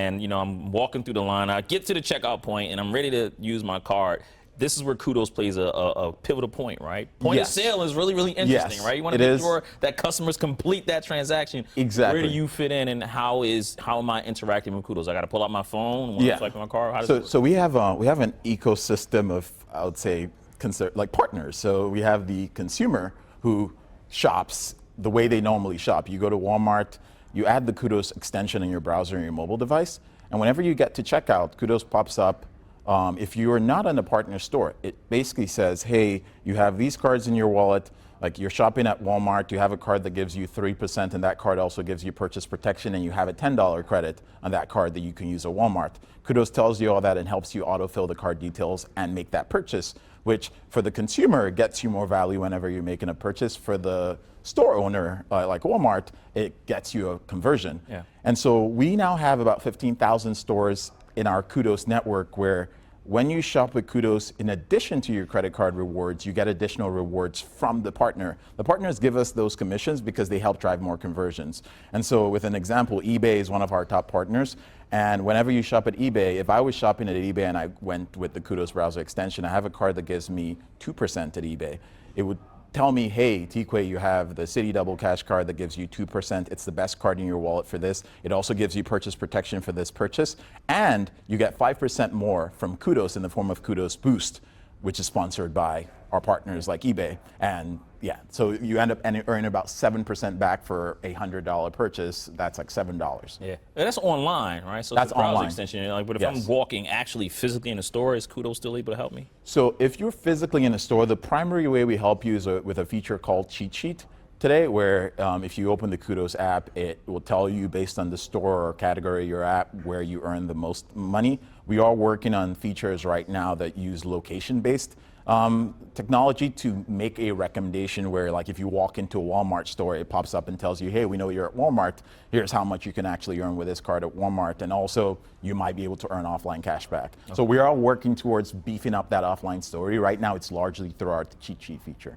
and I'm walking through the line. I get to the checkout point, and I'm ready to use my card. This is where Kudos plays a pivotal point, right? Point of sale is really, really interesting, right? You want to make sure that customers complete that transaction. Exactly. Where do you fit in, and how am I interacting with Kudos? I got to pull out my phone when I'm swiping my card. How does it work? So we have an ecosystem of, I would say, like partners. So we have the consumer who shops the way they normally shop. You go to Walmart, you add the Kudos extension in your browser and your mobile device, and whenever you get to checkout, Kudos pops up. If you are not in a partner store, it basically says, hey, you have these cards in your wallet, like you're shopping at Walmart, you have a card that gives you 3%, and that card also gives you purchase protection, and you have a $10 credit on that card that you can use at Walmart. Kudos tells you all that and helps you autofill the card details and make that purchase, which for the consumer gets you more value whenever you're making a purchase. For the store owner, like Walmart, it gets you a conversion. Yeah. And so we now have about 15,000 stores in our Kudos network where when you shop with Kudos, in addition to your credit card rewards, you get additional rewards from the partner. The partners give us those commissions because they help drive more conversions. And so with an example, eBay is one of our top partners. And whenever you shop at eBay, if I was shopping at eBay and I went with the Kudos browser extension, I have a card that gives me 2% at eBay. It would tell me, hey, Tikwe, you have the Citi Double Cash card that gives you 2%. It's the best card in your wallet for this. It also gives you purchase protection for this purchase. And you get 5% more from Kudos in the form of Kudos Boost, which is sponsored by our partners like eBay. And yeah, so you end up earning about 7% back for a $100 purchase. That's like $7. Yeah, and that's online, right? So that's it's a browser online extension. But if I'm walking actually physically in the store, is Kudos still able to help me? So if you're physically in a store, the primary way we help you is with a feature called Cheat Sheet today, where if you open the Kudos app, it will tell you based on the store or category you're at where you earn the most money. We are working on features right now that use location-based technology to make a recommendation where, like, if you walk into a Walmart store, it pops up and tells you, hey, we know you're at Walmart. Here's how much you can actually earn with this card at Walmart. And also, you might be able to earn offline cash back. Okay. So we are working towards beefing up that offline story. Right now, it's largely through our cheat sheet feature.